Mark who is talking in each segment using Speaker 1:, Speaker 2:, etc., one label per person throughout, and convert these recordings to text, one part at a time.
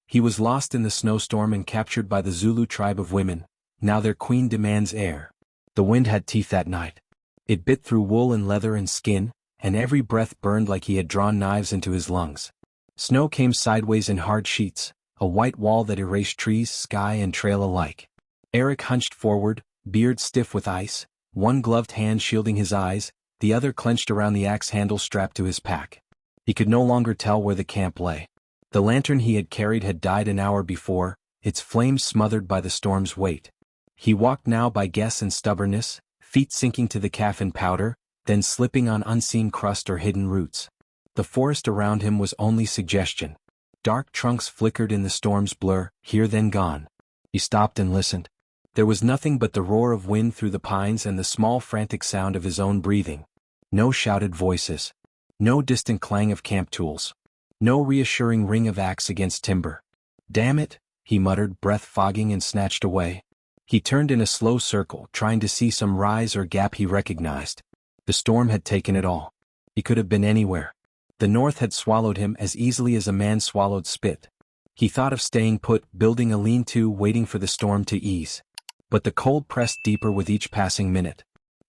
Speaker 1: He was lost in the snowstorm and captured by the Zulu tribe of women. Now their queen demands heir. The wind had teeth that night. It bit through wool and leather and skin, and every breath burned like he had drawn knives into his lungs. Snow came sideways in hard sheets, a white wall that erased trees, sky and trail alike. Erik hunched forward, beard stiff with ice, one gloved hand shielding his eyes, the other clenched around the axe handle strapped to his pack. He could no longer tell where the camp lay. The lantern he had carried had died an hour before, its flames smothered by the storm's weight. He walked now by guess and stubbornness, feet sinking to the calf in powder, then slipping on unseen crust or hidden roots. The forest around him was only suggestion. Dark trunks flickered in the storm's blur, here then gone. He stopped and listened. There was nothing but the roar of wind through the pines and the small frantic sound of his own breathing. No shouted voices. No distant clang of camp tools. No reassuring ring of axe against timber. "Damn it," he muttered, breath fogging and snatched away. He turned in a slow circle, trying to see some rise or gap he recognized. The storm had taken it all. He could have been anywhere. The north had swallowed him as easily as a man swallowed spit. He thought of staying put, building a lean-to, waiting for the storm to ease. But the cold pressed deeper with each passing minute.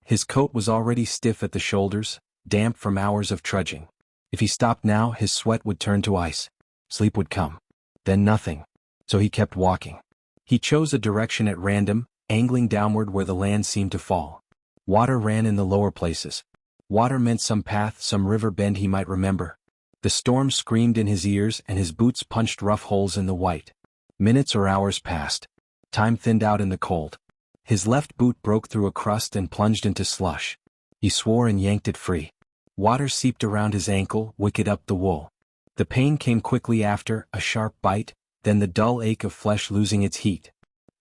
Speaker 1: His coat was already stiff at the shoulders, damp from hours of trudging. If he stopped now, his sweat would turn to ice. Sleep would come. Then nothing. So he kept walking. He chose a direction at random, angling downward where the land seemed to fall. Water ran in the lower places. Water meant some path, some river bend he might remember. The storm screamed in his ears and his boots punched rough holes in the white. Minutes or hours passed. Time thinned out in the cold. His left boot broke through a crust and plunged into slush. He swore and yanked it free. Water seeped around his ankle, wicked up the wool. The pain came quickly after, a sharp bite, then the dull ache of flesh losing its heat.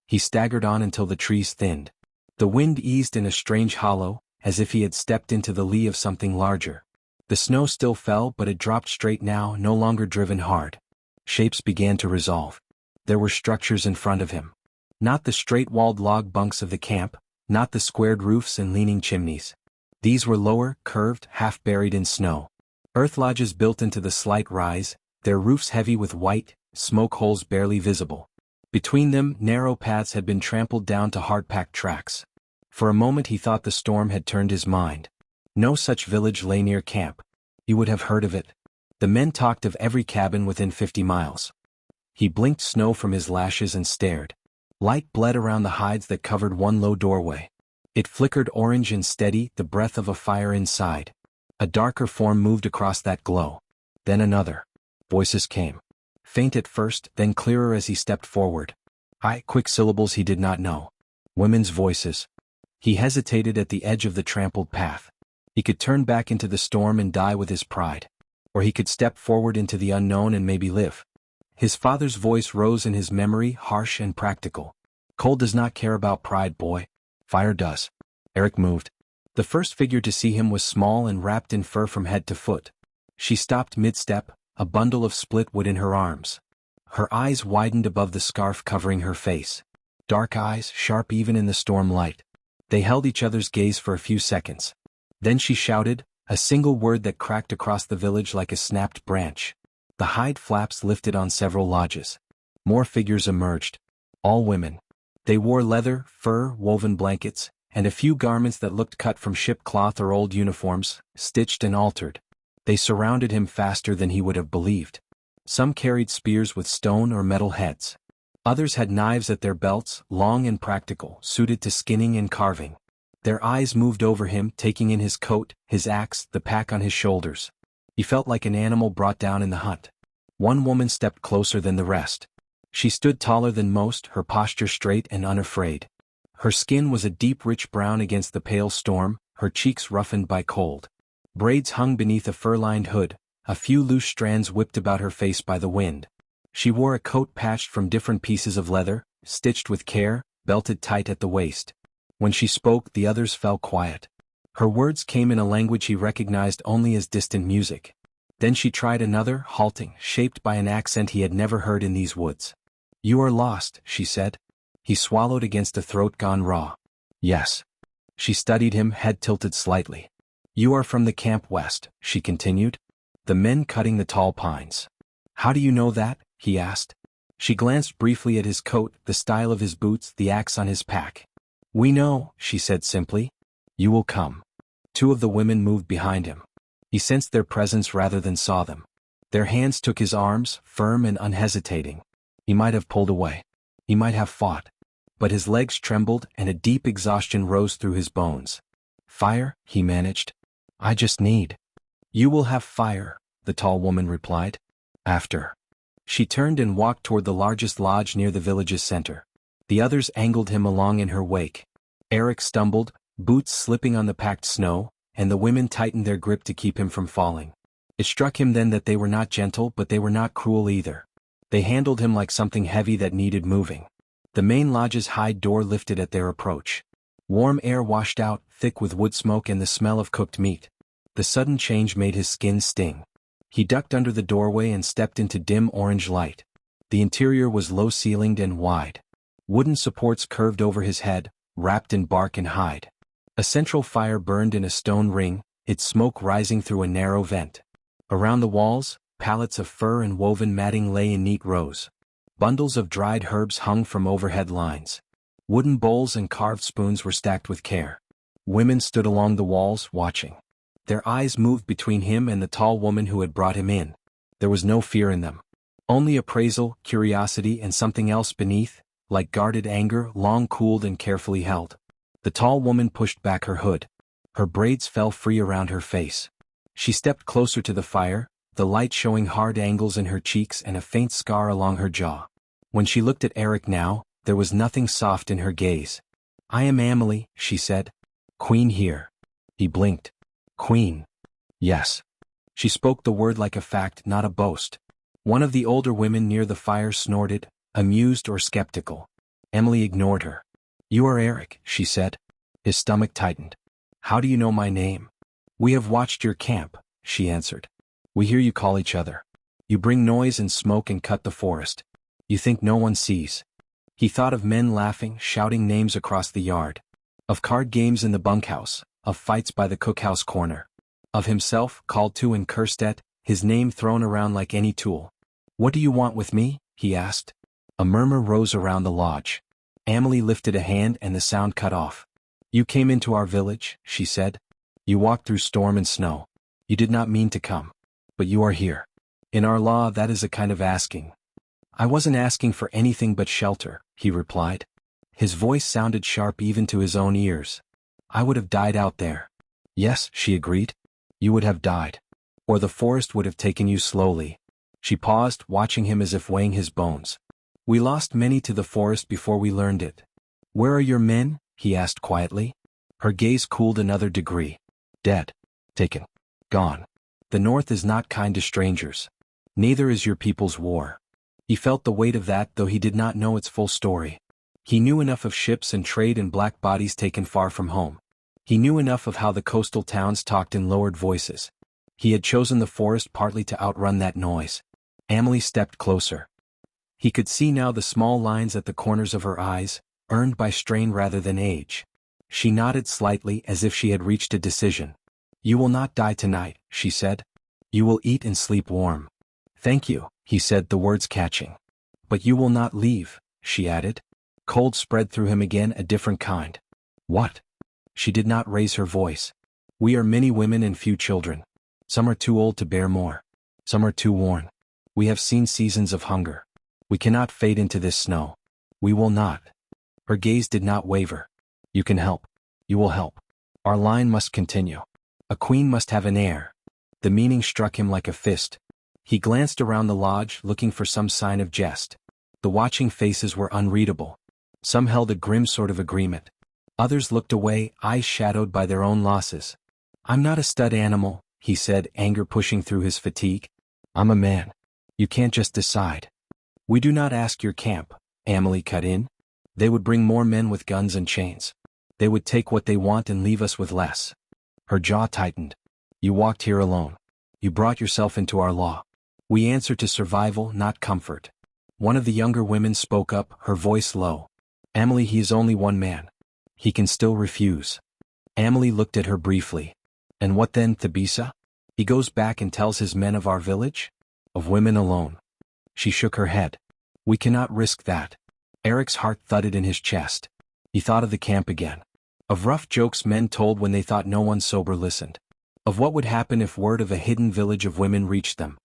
Speaker 1: He staggered on until the trees thinned. The wind eased in a strange hollow, as if he had stepped into the lee of something larger. The snow still fell, but it dropped straight now, no longer driven hard. Shapes began to resolve. There were structures in front of him. Not the straight-walled log bunks of the camp, not the squared roofs and leaning chimneys. These were lower, curved, half buried in snow. Earth lodges built into the slight rise, their roofs heavy with white, smoke holes barely visible. Between them, narrow paths had been trampled down to hard-packed tracks. For a moment he thought the storm had turned his mind. No such village lay near camp. He would have heard of it. The men talked of every cabin within 50 miles. He blinked snow from his lashes and stared. Light bled around the hides that covered one low doorway. It flickered orange and steady, the breath of a fire inside. A darker form moved across that glow. Then another. Voices came. Faint at first, then clearer as he stepped forward. High, quick syllables he did not know. Women's voices. He hesitated at the edge of the trampled path. He could turn back into the storm and die with his pride. Or he could step forward into the unknown and maybe live. His father's voice rose in his memory, harsh and practical. "Cold does not care about pride, boy. Fire does." Erik moved. The first figure to see him was small and wrapped in fur from head to foot. She stopped mid-step, a bundle of split wood in her arms. Her eyes widened above the scarf covering her face. Dark eyes, sharp even in the storm light. They held each other's gaze for a few seconds. Then she shouted, a single word that cracked across the village like a snapped branch. The hide flaps lifted on several lodges. More figures emerged. All women. They wore leather, fur, woven blankets, and a few garments that looked cut from ship cloth or old uniforms, stitched and altered. They surrounded him faster than he would have believed. Some carried spears with stone or metal heads. Others had knives at their belts, long and practical, suited to skinning and carving. Their eyes moved over him, taking in his coat, his axe, the pack on his shoulders. He felt like an animal brought down in the hunt. One woman stepped closer than the rest. She stood taller than most, her posture straight and unafraid. Her skin was a deep rich brown against the pale storm, her cheeks roughened by cold. Braids hung beneath a fur-lined hood, a few loose strands whipped about her face by the wind. She wore a coat patched from different pieces of leather, stitched with care, belted tight at the waist. When she spoke, the others fell quiet. Her words came in a language he recognized only as distant music. Then she tried another, halting, shaped by an accent he had never heard in these woods. "You are lost," she said. He swallowed against a throat gone raw. "Yes." She studied him, head tilted slightly. "You are from the camp west," she continued. "The men cutting the tall pines." "How do you know that?" he asked. She glanced briefly at his coat, the style of his boots, the axe on his pack. "We know," she said simply. "You will come." Two of the women moved behind him. He sensed their presence rather than saw them. Their hands took his arms, firm and unhesitating. He might have pulled away. He might have fought. But his legs trembled and a deep exhaustion rose through his bones. "Fire," he managed. "I just need." "You will have fire," the tall woman replied. "After." She turned and walked toward the largest lodge near the village's center. The others angled him along in her wake. Erik stumbled, boots slipping on the packed snow, and the women tightened their grip to keep him from falling. It struck him then that they were not gentle, but they were not cruel either. They handled him like something heavy that needed moving. The main lodge's hide door lifted at their approach. Warm air washed out, thick with wood smoke and the smell of cooked meat. The sudden change made his skin sting. He ducked under the doorway and stepped into dim orange light. The interior was low-ceilinged and wide. Wooden supports curved over his head, wrapped in bark and hide. A central fire burned in a stone ring, its smoke rising through a narrow vent. Around the walls, pallets of fur and woven matting lay in neat rows. Bundles of dried herbs hung from overhead lines. Wooden bowls and carved spoons were stacked with care. Women stood along the walls, watching. Their eyes moved between him and the tall woman who had brought him in. There was no fear in them. Only appraisal, curiosity and something else beneath, like guarded anger, long cooled and carefully held. The tall woman pushed back her hood. Her braids fell free around her face. She stepped closer to the fire, the light showing hard angles in her cheeks and a faint scar along her jaw. When she looked at Erik now, there was nothing soft in her gaze. "I am Amelie," she said. "Queen here." He blinked. "Queen." "Yes." She spoke the word like a fact, not a boast. One of the older women near the fire snorted, amused or skeptical. Emily ignored her. "You are Erik," she said. His stomach tightened. "How do you know my name?" "We have watched your camp," she answered. "We hear you call each other. You bring noise and smoke and cut the forest. You think no one sees." He thought of men laughing, shouting names across the yard. Of card games in the bunkhouse, of fights by the cookhouse corner. Of himself, called to and cursed at, his name thrown around like any tool. "What do you want with me?" he asked. A murmur rose around the lodge. Amelie lifted a hand and the sound cut off. "You came into our village," she said. "You walked through storm and snow. You did not mean to come. But you are here. In our law that is a kind of asking." "I wasn't asking for anything but shelter," he replied. His voice sounded sharp even to his own ears. "I would have died out there." "Yes," she agreed. "You would have died. Or the forest would have taken you slowly." She paused, watching him as if weighing his bones. "We lost many to the forest before we learned it." "Where are your men?" he asked quietly. Her gaze cooled another degree. "Dead. Taken. Gone. The North is not kind to strangers. Neither is your people's war." He felt the weight of that, though he did not know its full story. He knew enough of ships and trade and black bodies taken far from home. He knew enough of how the coastal towns talked in lowered voices. He had chosen the forest partly to outrun that noise. Amelie stepped closer. He could see now the small lines at the corners of her eyes, earned by strain rather than age. She nodded slightly as if she had reached a decision. "You will not die tonight," she said. "You will eat and sleep warm." "Thank you," he said, the words catching. "But you will not leave," she added. Cold spread through him again, a different kind. "What?" She did not raise her voice. "We are many women and few children. Some are too old to bear more. Some are too worn. We have seen seasons of hunger. We cannot fade into this snow. We will not." Her gaze did not waver. "You can help. You will help. Our line must continue. A queen must have an heir." The meaning struck him like a fist. He glanced around the lodge, looking for some sign of jest. The watching faces were unreadable. Some held a grim sort of agreement. Others looked away, eyes shadowed by their own losses. "I'm not a stud animal," he said, anger pushing through his fatigue. "I'm a man. You can't just decide." "We do not ask your camp," Amelie cut in. "They would bring more men with guns and chains. They would take what they want and leave us with less." Her jaw tightened. "You walked here alone. You brought yourself into our law. We answer to survival, not comfort." One of the younger women spoke up, her voice low. "Amelie, he is only one man. He can still refuse." Amelie looked at her briefly. "And what then, Thabisa? He goes back and tells his men of our village? Of women alone?" She shook her head. We cannot risk that. Erik's heart thudded in his chest. He thought of the camp again. Of rough jokes men told when they thought no one sober listened. Of what would happen if word of a hidden village of women reached them.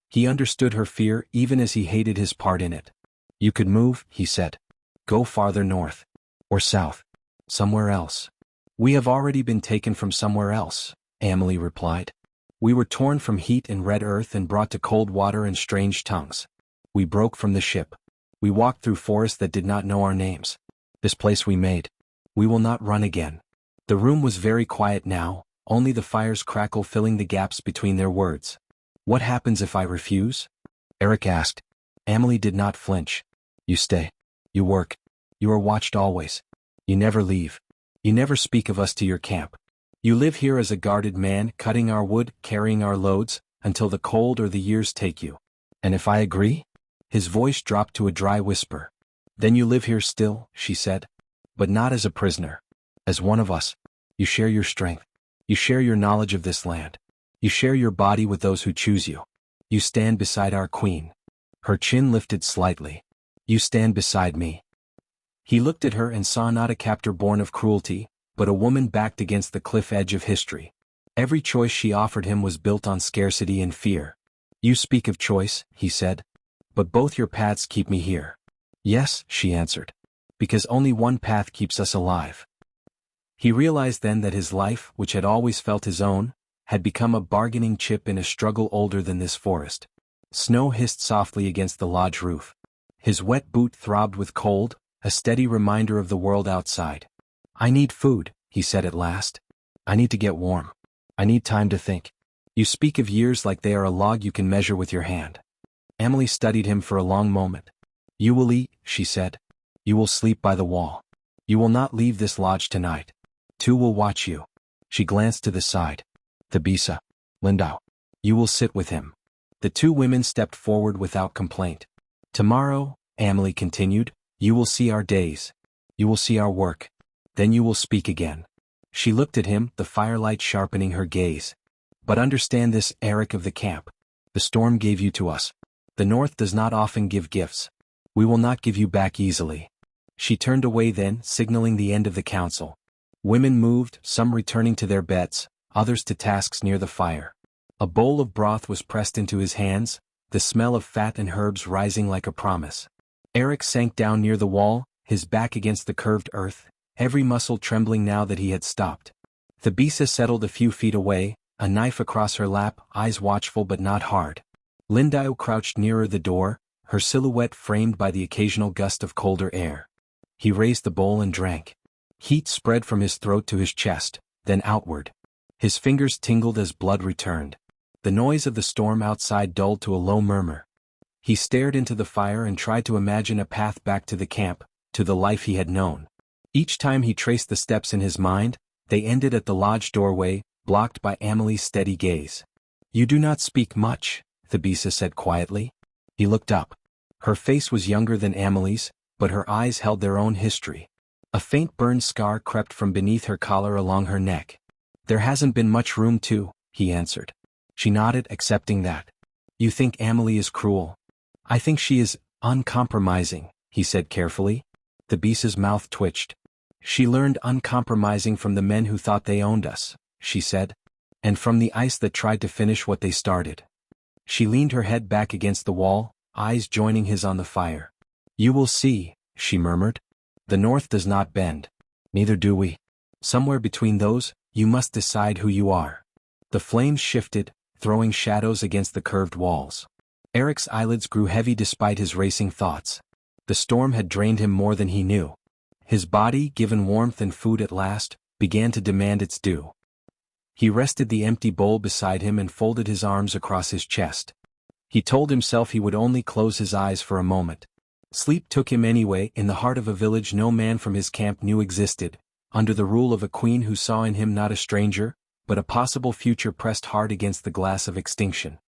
Speaker 1: He understood her fear even as he hated his part in it. You could move, he said. Go farther north. Or south. Somewhere else. We have already been taken from somewhere else, Amelie replied. We were torn from heat and red earth and brought to cold water and strange tongues. We broke from the ship. We walked through forests that did not know our names. This place we made. We will not run again. The room was very quiet now, only the fire's crackle filling the gaps between their words. What happens if I refuse? Erik asked. Amelie did not flinch. You stay. You work. You are watched always. You never leave. You never speak of us to your camp. You live here as a guarded man, cutting our wood, carrying our loads, until the cold or the years take you. And if I agree? His voice dropped to a dry whisper. Then you live here still, she said. But not as a prisoner. As one of us. You share your strength. You share your knowledge of this land. You share your body with those who choose you. You stand beside our queen. Her chin lifted slightly. You stand beside me. He looked at her and saw not a captor born of cruelty, but a woman backed against the cliff edge of history. Every choice she offered him was built on scarcity and fear. You speak of choice, he said. But both your paths keep me here. Yes, she answered. Because only one path keeps us alive. He realized then that his life, which had always felt his own, had become a bargaining chip in a struggle older than this forest. Snow hissed softly against the lodge roof. His wet boot throbbed with cold, a steady reminder of the world outside. I need food, he said at last. I need to get warm. I need time to think. You speak of years like they are a log you can measure with your hand. Amelie studied him for a long moment. You will eat, she said. You will sleep by the wall. You will not leave this lodge tonight. Two will watch you. She glanced to the side. Thabisa. Lindau. You will sit with him. The two women stepped forward without complaint. Tomorrow, Amelie continued, you will see our days. You will see our work. Then you will speak again. She looked at him, the firelight sharpening her gaze. But understand this, Erik of the camp. The storm gave you to us. The North does not often give gifts. We will not give you back easily. She turned away then, signaling the end of the council. Women moved, some returning to their beds, others to tasks near the fire. A bowl of broth was pressed into his hands, the smell of fat and herbs rising like a promise. Erik sank down near the wall, his back against the curved earth, every muscle trembling now that he had stopped. Thabisa settled a few feet away, a knife across her lap, eyes watchful but not hard. Lindau crouched nearer the door, her silhouette framed by the occasional gust of colder air. He raised the bowl and drank. Heat spread from his throat to his chest, then outward. His fingers tingled as blood returned. The noise of the storm outside dulled to a low murmur. He stared into the fire and tried to imagine a path back to the camp, to the life he had known. Each time he traced the steps in his mind, they ended at the lodge doorway, blocked by Amelie's steady gaze. You do not speak much, Thabisa said quietly. He looked up. Her face was younger than Amelie's, but her eyes held their own history. A faint burn scar crept from beneath her collar along her neck. There hasn't been much room to, he answered. She nodded, accepting that. You think Amelie is cruel? I think she is uncompromising, he said carefully. Thabisa's mouth twitched. She learned uncompromising from the men who thought they owned us, she said. And from the ice that tried to finish what they started. She leaned her head back against the wall, eyes joining his on the fire. You will see, she murmured. The North does not bend. Neither do we. Somewhere between those, you must decide who you are. The flames shifted, throwing shadows against the curved walls. Erik's eyelids grew heavy despite his racing thoughts. The storm had drained him more than he knew. His body, given warmth and food at last, began to demand its due. He rested the empty bowl beside him and folded his arms across his chest. He told himself he would only close his eyes for a moment. Sleep took him anyway, in the heart of a village no man from his camp knew existed, under the rule of a queen who saw in him not a stranger, but a possible future pressed hard against the glass of extinction.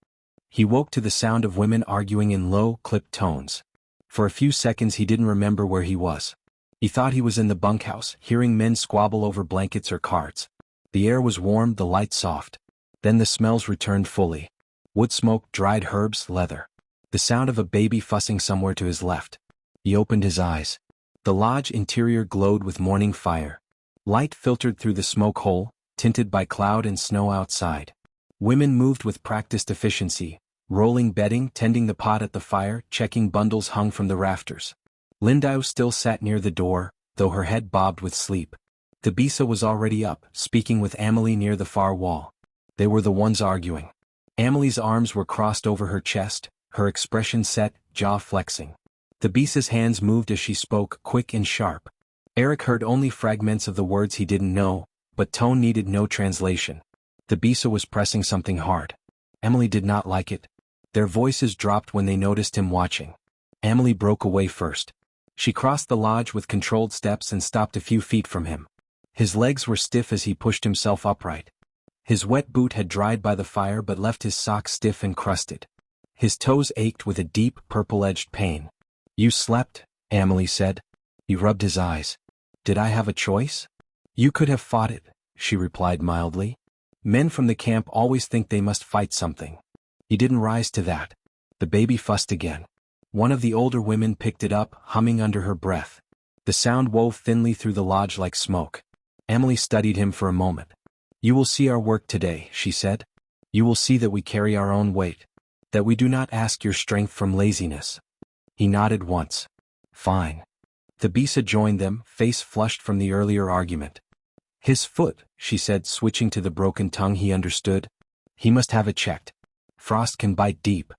Speaker 1: He woke to the sound of women arguing in low, clipped tones. For a few seconds he didn't remember where he was. He thought he was in the bunkhouse, hearing men squabble over blankets or cards. The air was warm, the light soft. Then the smells returned fully. Wood smoke, dried herbs, leather. The sound of a baby fussing somewhere to his left. He opened his eyes. The lodge interior glowed with morning fire. Light filtered through the smoke hole, tinted by cloud and snow outside. Women moved with practiced efficiency, rolling bedding, tending the pot at the fire, checking bundles hung from the rafters. Lindau still sat near the door, though her head bobbed with sleep. Thabisa was already up, speaking with Amelie near the far wall. They were the ones arguing. Amelie's arms were crossed over her chest, her expression set, jaw flexing. Thabisa's hands moved as she spoke, quick and sharp. Erik heard only fragments of the words he didn't know, but tone needed no translation. Thabisa was pressing something hard. Amelie did not like it. Their voices dropped when they noticed him watching. Amelie broke away first. She crossed the lodge with controlled steps and stopped a few feet from him. His legs were stiff as he pushed himself upright. His wet boot had dried by the fire but left his sock stiff and crusted. His toes ached with a deep, purple-edged pain. "You slept," Amelie said. He rubbed his eyes. "Did I have a choice?" "You could have fought it," she replied mildly. "Men from the camp always think they must fight something. He didn't rise to that." The baby fussed again. One of the older women picked it up, humming under her breath. The sound wove thinly through the lodge like smoke. Amelie studied him for a moment. "You will see our work today," she said. "You will see that we carry our own weight. That we do not ask your strength from laziness." He nodded once. "Fine." Thabisa joined them, face flushed from the earlier argument. "His foot," she said, switching to the broken tongue he understood. "He must have it checked. Frost can bite deep."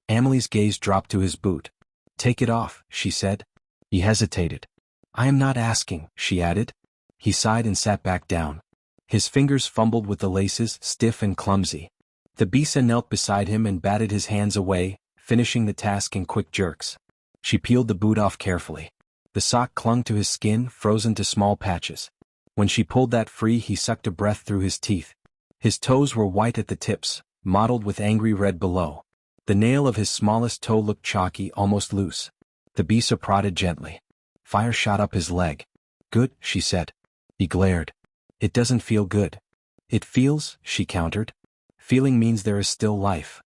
Speaker 1: Amelie's gaze dropped to his boot. "Take it off," she said. He hesitated. "I am not asking," she added. He sighed and sat back down. His fingers fumbled with the laces, stiff and clumsy. Thabisa knelt beside him and batted his hands away, finishing the task in quick jerks. She peeled the boot off carefully. The sock clung to his skin, frozen to small patches. When she pulled that free, he sucked a breath through his teeth. His toes were white at the tips, mottled with angry red below. The nail of his smallest toe looked chalky, almost loose. Thabisa prodded gently. Fire shot up his leg. "Good," she said. He glared. "It doesn't feel good." "It feels," she countered. "Feeling means there is still life."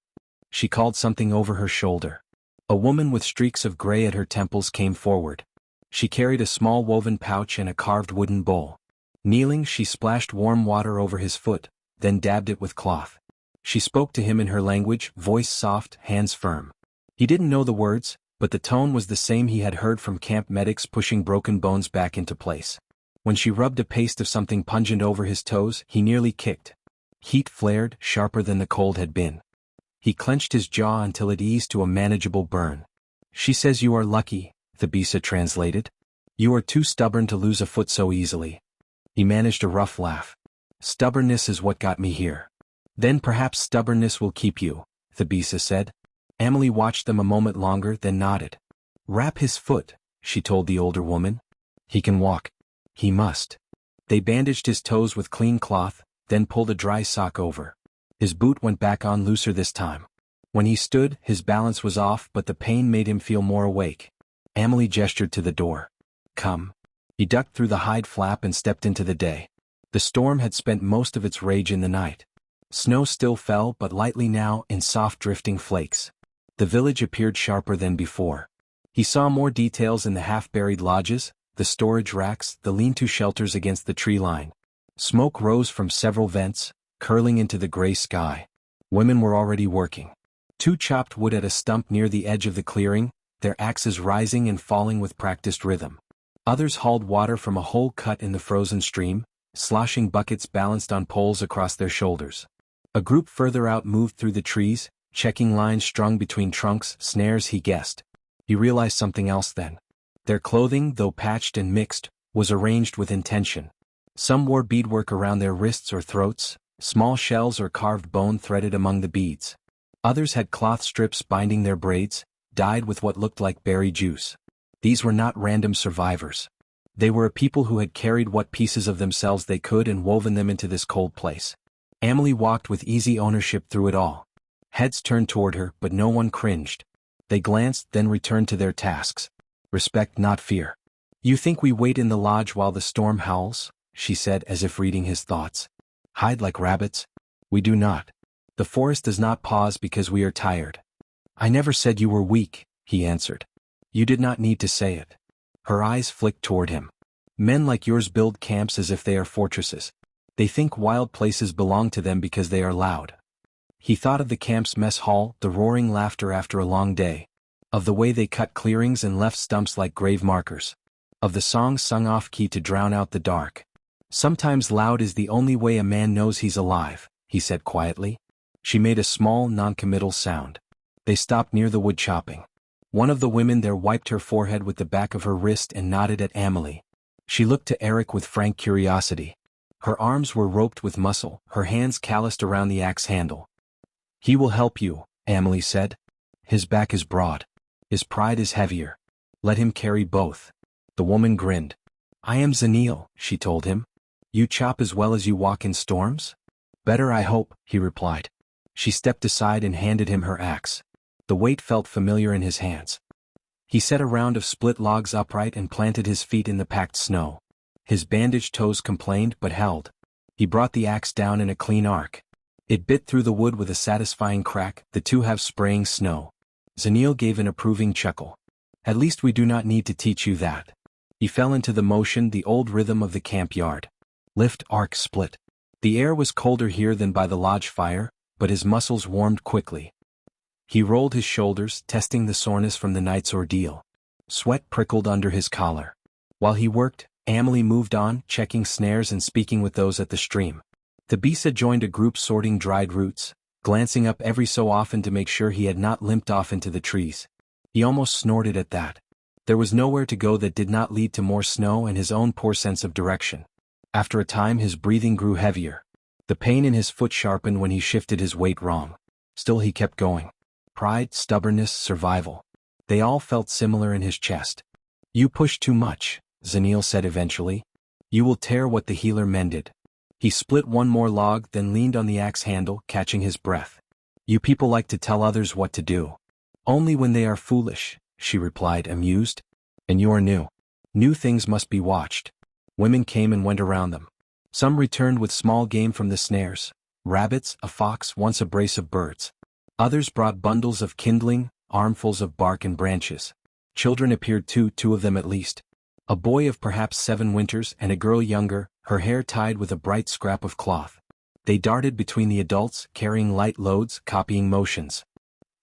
Speaker 1: She called something over her shoulder. A woman with streaks of gray at her temples came forward. She carried a small woven pouch and a carved wooden bowl. Kneeling, she splashed warm water over his foot, then dabbed it with cloth. She spoke to him in her language, voice soft, hands firm. He didn't know the words, but the tone was the same he had heard from camp medics pushing broken bones back into place. When she rubbed a paste of something pungent over his toes, he nearly kicked. Heat flared, sharper than the cold had been. He clenched his jaw until it eased to a manageable burn. "She says you are lucky," Thabisa translated. "You are too stubborn to lose a foot so easily." He managed a rough laugh. "Stubbornness is what got me here." "Then perhaps stubbornness will keep you," Thabisa said. Amelie watched them a moment longer, then nodded. "Wrap his foot," she told the older woman. "He can walk." "He must." They bandaged his toes with clean cloth, then pulled a dry sock over. His boot went back on looser this time. When he stood, his balance was off, but the pain made him feel more awake. Amelie gestured to the door. "Come." He ducked through the hide flap and stepped into the day. The storm had spent most of its rage in the night. Snow still fell, but lightly now, in soft drifting flakes. The village appeared sharper than before. He saw more details in the half-buried lodges, the storage racks, the lean-to shelters against the tree line. Smoke rose from several vents, curling into the gray sky. Women were already working. Two chopped wood at a stump near the edge of the clearing, their axes rising and falling with practiced rhythm. Others hauled water from a hole cut in the frozen stream, sloshing buckets balanced on poles across their shoulders. A group further out moved through the trees, checking lines strung between trunks, snares he guessed. He realized something else then. Their clothing, though patched and mixed, was arranged with intention. Some wore beadwork around their wrists or throats, small shells or carved bone threaded among the beads. Others had cloth strips binding their braids, dyed with what looked like berry juice. These were not random survivors. They were a people who had carried what pieces of themselves they could and woven them into this cold place. Amelie walked with easy ownership through it all. Heads turned toward her, but no one cringed. They glanced, then returned to their tasks. Respect, not fear. "You think we wait in the lodge while the storm howls?" she said, as if reading his thoughts. "Hide like rabbits? We do not. The forest does not pause because we are tired." I never said you were weak, he answered. You did not need to say it. Her eyes flicked toward him. Men like yours build camps as if they are fortresses. They think wild places belong to them because they are loud. He thought of the camp's mess hall, the roaring laughter after a long day. Of the way they cut clearings and left stumps like grave markers. Of the songs sung off-key to drown out the dark. Sometimes loud is the only way a man knows he's alive, he said quietly. She made a small, non-committal sound. They stopped near the wood chopping. One of the women there wiped her forehead with the back of her wrist and nodded at Amelie. She looked to Erik with frank curiosity. Her arms were roped with muscle, her hands calloused around the axe handle. He will help you, Amelie said. His back is broad. His pride is heavier. Let him carry both. The woman grinned. I am Zaniel, she told him. You chop as well as you walk in storms? Better, I hope, he replied. She stepped aside and handed him her axe. The weight felt familiar in his hands. He set a round of split logs upright and planted his feet in the packed snow. His bandaged toes complained but held. He brought the axe down in a clean arc. It bit through the wood with a satisfying crack, the two halves spraying snow. Zaniel gave an approving chuckle. At least we do not need to teach you that. He fell into the motion, the old rhythm of the camp yard. Lift, arc, split. The air was colder here than by the lodge fire, but his muscles warmed quickly. He rolled his shoulders, testing the soreness from the night's ordeal. Sweat prickled under his collar. While he worked, Amelie moved on, checking snares and speaking with those at the stream. Thabisa joined a group sorting dried roots, glancing up every so often to make sure he had not limped off into the trees. He almost snorted at that. There was nowhere to go that did not lead to more snow and his own poor sense of direction. After a time his breathing grew heavier. The pain in his foot sharpened when he shifted his weight wrong. Still he kept going. Pride, stubbornness, survival. They all felt similar in his chest. You push too much, Zaniel said eventually. You will tear what the healer mended. He split one more log, then leaned on the axe handle, catching his breath. You people like to tell others what to do. Only when they are foolish, she replied, amused. And you are new. New things must be watched. Women came and went around them. Some returned with small game from the snares. Rabbits, a fox, once a brace of birds. Others brought bundles of kindling, armfuls of bark and branches. Children appeared too, two of them at least. A boy of perhaps 7 winters and a girl younger, her hair tied with a bright scrap of cloth. They darted between the adults, carrying light loads, copying motions.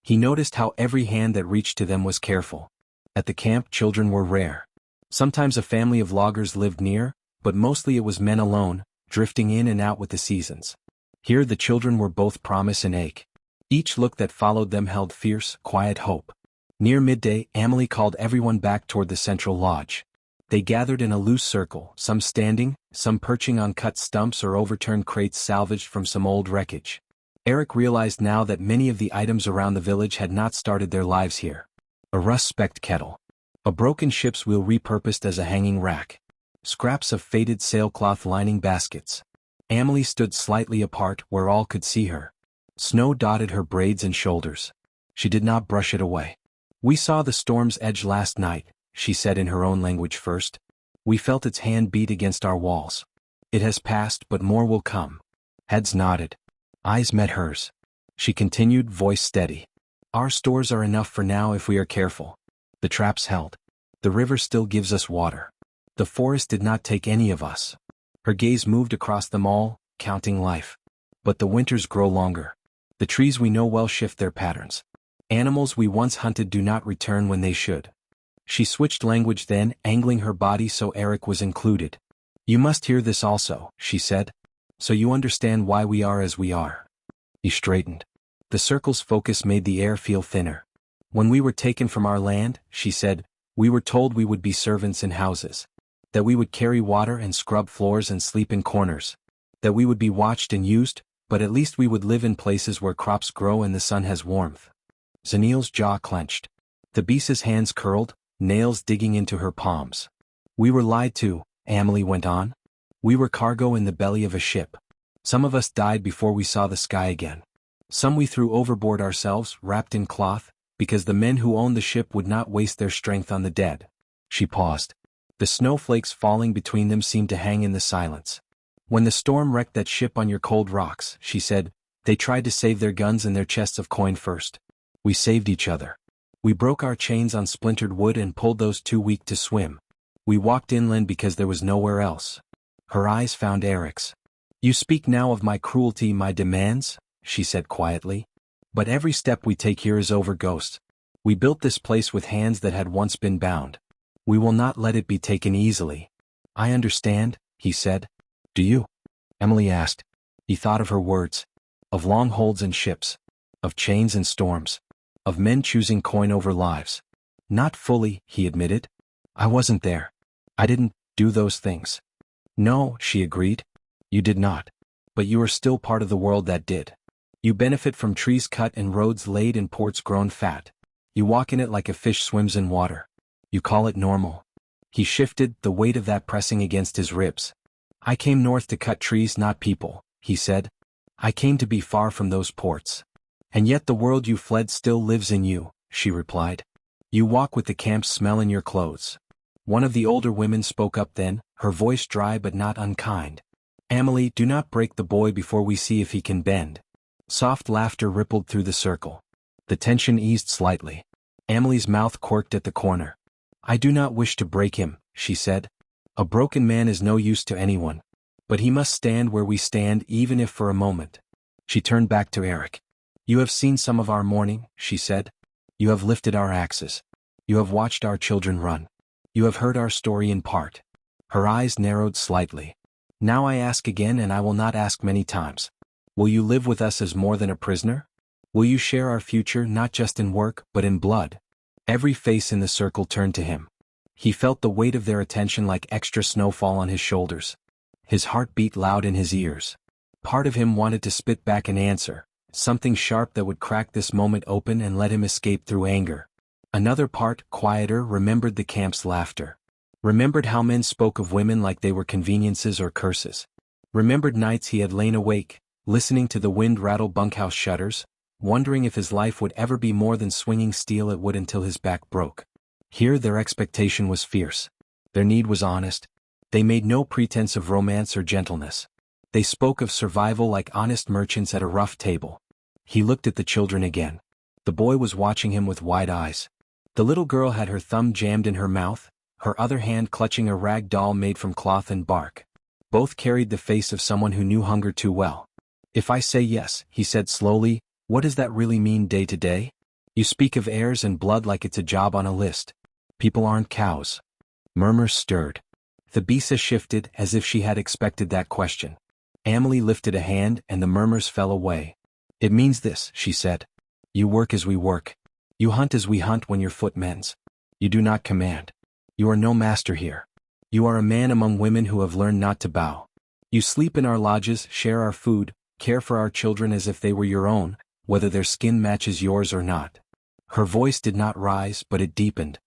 Speaker 1: He noticed how every hand that reached to them was careful. At the camp, children were rare. Sometimes a family of loggers lived near, but mostly it was men alone, drifting in and out with the seasons. Here the children were both promise and ache. Each look that followed them held fierce, quiet hope. Near midday, Amelie called everyone back toward the central lodge. They gathered in a loose circle, some standing, some perching on cut stumps or overturned crates salvaged from some old wreckage. Erik realized now that many of the items around the village had not started their lives here. A rust-specked kettle. A broken ship's wheel repurposed as a hanging rack. Scraps of faded sailcloth lining baskets. Amelie stood slightly apart where all could see her. Snow dotted her braids and shoulders. She did not brush it away. We saw the storm's edge last night, she said in her own language first. We felt its hand beat against our walls. It has passed, but more will come. Heads nodded. Eyes met hers. She continued, voice steady. Our stores are enough for now if we are careful. The traps held. The river still gives us water. The forest did not take any of us. Her gaze moved across them all, counting life. But the winters grow longer. The trees we know well shift their patterns. Animals we once hunted do not return when they should. She switched language then, angling her body so Erik was included. You must hear this also, she said. So you understand why we are as we are. He straightened. The circle's focus made the air feel thinner. When we were taken from our land, she said, we were told we would be servants in houses. That we would carry water and scrub floors and sleep in corners. That we would be watched and used, but at least we would live in places where crops grow and the sun has warmth. Zaniel's jaw clenched. Thabisa's hands curled, nails digging into her palms. We were lied to, Amelie went on. We were cargo in the belly of a ship. Some of us died before we saw the sky again. Some we threw overboard ourselves, wrapped in cloth, because the men who owned the ship would not waste their strength on the dead. She paused. The snowflakes falling between them seemed to hang in the silence. When the storm wrecked that ship on your cold rocks, she said, they tried to save their guns and their chests of coin first. We saved each other. We broke our chains on splintered wood and pulled those too weak to swim. We walked inland because there was nowhere else. Her eyes found Erik's. You speak now of my cruelty, my demands, she said quietly. But every step we take here is over, Ghost. We built this place with hands that had once been bound. We will not let it be taken easily. I understand, he said. Do you? Emily asked. He thought of her words. Of long holds and ships. Of chains and storms. Of men choosing coin over lives. Not fully, he admitted. I wasn't there. I didn't do those things. No, she agreed. You did not. But you are still part of the world that did. You benefit from trees cut and roads laid and ports grown fat. You walk in it like a fish swims in water. You call it normal. He shifted, the weight of that pressing against his ribs. I came north to cut trees, not people, he said. I came to be far from those ports. And yet the world you fled still lives in you, she replied. You walk with the camp smell in your clothes. One of the older women spoke up then, her voice dry but not unkind. Emily, do not break the boy before we see if he can bend. Soft laughter rippled through the circle. The tension eased slightly. Emily's mouth quirked at the corner. I do not wish to break him, she said. A broken man is no use to anyone. But he must stand where we stand, even if for a moment. She turned back to Erik. You have seen some of our mourning, she said. You have lifted our axes. You have watched our children run. You have heard our story in part. Her eyes narrowed slightly. Now I ask again, and I will not ask many times. Will you live with us as more than a prisoner? Will you share our future not just in work, but in blood? Every face in the circle turned to him. He felt the weight of their attention like extra snowfall on his shoulders. His heart beat loud in his ears. Part of him wanted to spit back an answer, something sharp that would crack this moment open and let him escape through anger. Another part, quieter, remembered the camp's laughter. Remembered how men spoke of women like they were conveniences or curses. Remembered nights he had lain awake, listening to the wind rattle bunkhouse shutters, wondering if his life would ever be more than swinging steel at wood until his back broke. Here their expectation was fierce. Their need was honest. They made no pretense of romance or gentleness. They spoke of survival like honest merchants at a rough table. He looked at the children again. The boy was watching him with wide eyes. The little girl had her thumb jammed in her mouth, her other hand clutching a rag doll made from cloth and bark. Both carried the face of someone who knew hunger too well. If I say yes, he said slowly, what does that really mean day to day? You speak of heirs and blood like it's a job on a list. People aren't cows. Murmurs stirred. Thabisa shifted as if she had expected that question. Emily lifted a hand and the murmurs fell away. It means this, she said. You work as we work. You hunt as we hunt when your foot mends. You do not command. You are no master here. You are a man among women who have learned not to bow. You sleep in our lodges, share our food, care for our children as if they were your own, whether their skin matches yours or not. Her voice did not rise, but it deepened.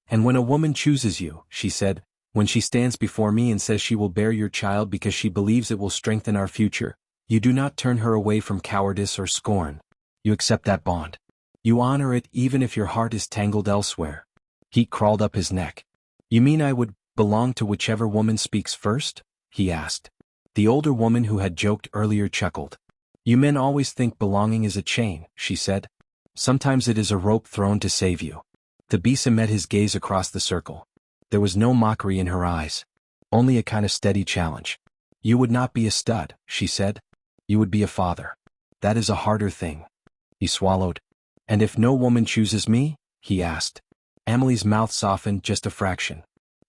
Speaker 1: And when a woman chooses you, she said, when she stands before me and says she will bear your child because she believes it will strengthen our future, you do not turn her away from cowardice or scorn. You accept that bond. You honor it even if your heart is tangled elsewhere. Heat crawled up his neck. You mean I would belong to whichever woman speaks first? He asked. The older woman who had joked earlier chuckled. You men always think belonging is a chain, she said. Sometimes it is a rope thrown to save you. Thabisa met his gaze across the circle. There was no mockery in her eyes. Only a kind of steady challenge. You would not be a stud, she said. You would be a father. That is a harder thing. He swallowed. And if no woman chooses me? He asked. Emily's mouth softened just a fraction.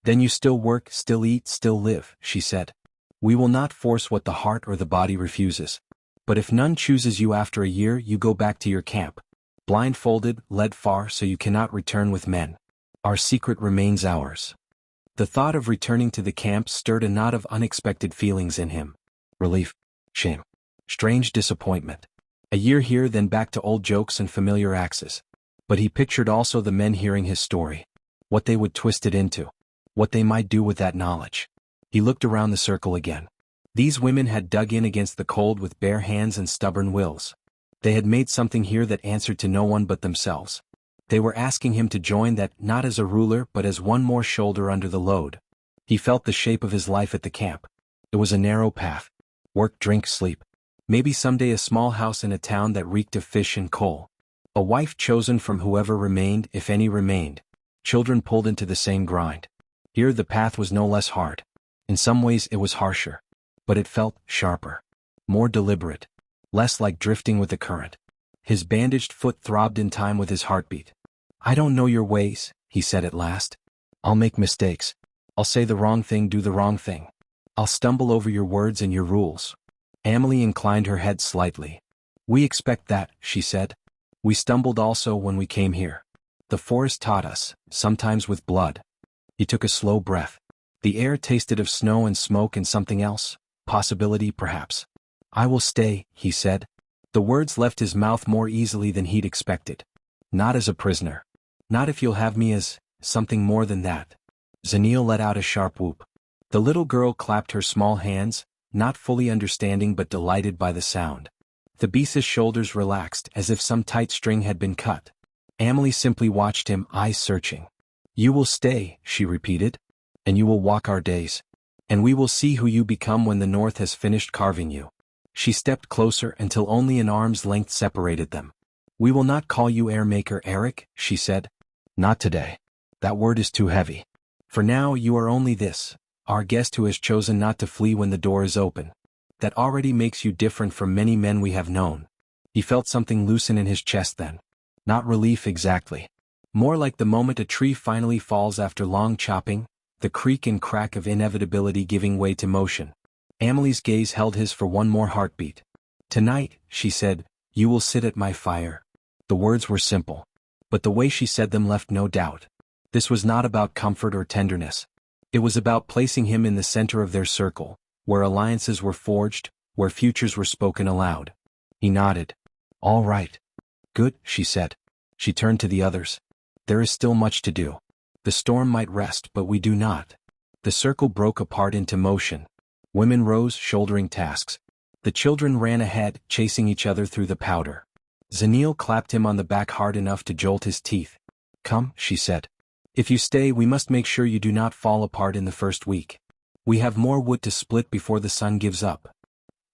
Speaker 1: Then you still work, still eat, still live, she said. We will not force what the heart or the body refuses. But if none chooses you after a year, you go back to your camp. Blindfolded, led far so you cannot return with men. Our secret remains ours. The thought of returning to the camp stirred a knot of unexpected feelings in him. Relief, shame, strange disappointment. A year here, then back to old jokes and familiar axes. But he pictured also the men hearing his story. What they would twist it into. What they might do with that knowledge. He looked around the circle again. These women had dug in against the cold with bare hands and stubborn wills. They had made something here that answered to no one but themselves. They were asking him to join that, not as a ruler but as one more shoulder under the load. He felt the shape of his life at the camp. It was a narrow path. Work, drink, sleep. Maybe someday a small house in a town that reeked of fish and coal. A wife chosen from whoever remained, if any remained. Children pulled into the same grind. Here the path was no less hard. In some ways it was harsher. But it felt sharper. More deliberate. Less like drifting with the current. His bandaged foot throbbed in time with his heartbeat. I don't know your ways, he said at last. I'll make mistakes. I'll say the wrong thing, do the wrong thing. I'll stumble over your words and your rules. Amelie inclined her head slightly. We expect that, she said. We stumbled also when we came here. The forest taught us, sometimes with blood. He took a slow breath. The air tasted of snow and smoke and something else, possibility perhaps. I will stay, he said. The words left his mouth more easily than he'd expected. Not as a prisoner. Not if you'll have me as something more than that. Zaniel let out a sharp whoop. The little girl clapped her small hands, not fully understanding but delighted by the sound. Thabisa's shoulders relaxed as if some tight string had been cut. Amelie simply watched him, eyes searching. You will stay, she repeated. And you will walk our days. And we will see who you become when the North has finished carving you. She stepped closer until only an arm's length separated them. We will not call you Heir Maker Erik, she said. Not today. That word is too heavy. For now you are only this, our guest who has chosen not to flee when the door is open. That already makes you different from many men we have known. He felt something loosen in his chest then. Not relief exactly. More like the moment a tree finally falls after long chopping, the creak and crack of inevitability giving way to motion. Amelie's gaze held his for one more heartbeat. Tonight, she said, you will sit at my fire. The words were simple. But the way she said them left no doubt. This was not about comfort or tenderness. It was about placing him in the center of their circle, where alliances were forged, where futures were spoken aloud. He nodded. All right. Good, she said. She turned to the others. There is still much to do. The storm might rest, but we do not. The circle broke apart into motion. Women rose, shouldering tasks. The children ran ahead, chasing each other through the powder. Zaniel clapped him on the back hard enough to jolt his teeth. Come, she said. If you stay, we must make sure you do not fall apart in the first week. We have more wood to split before the sun gives up.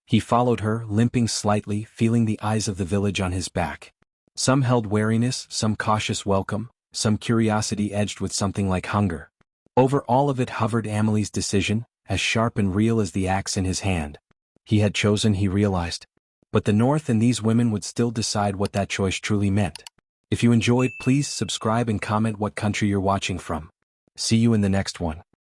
Speaker 1: He followed her, limping slightly, feeling the eyes of the village on his back. Some held wariness, some cautious welcome, some curiosity edged with something like hunger. Over all of it hovered Amelie's decision, as sharp and real as the axe in his hand. He had chosen, he realized. But the North and these women would still decide what that choice truly meant. If you enjoyed, please subscribe and comment what country you're watching from. See you in the next one.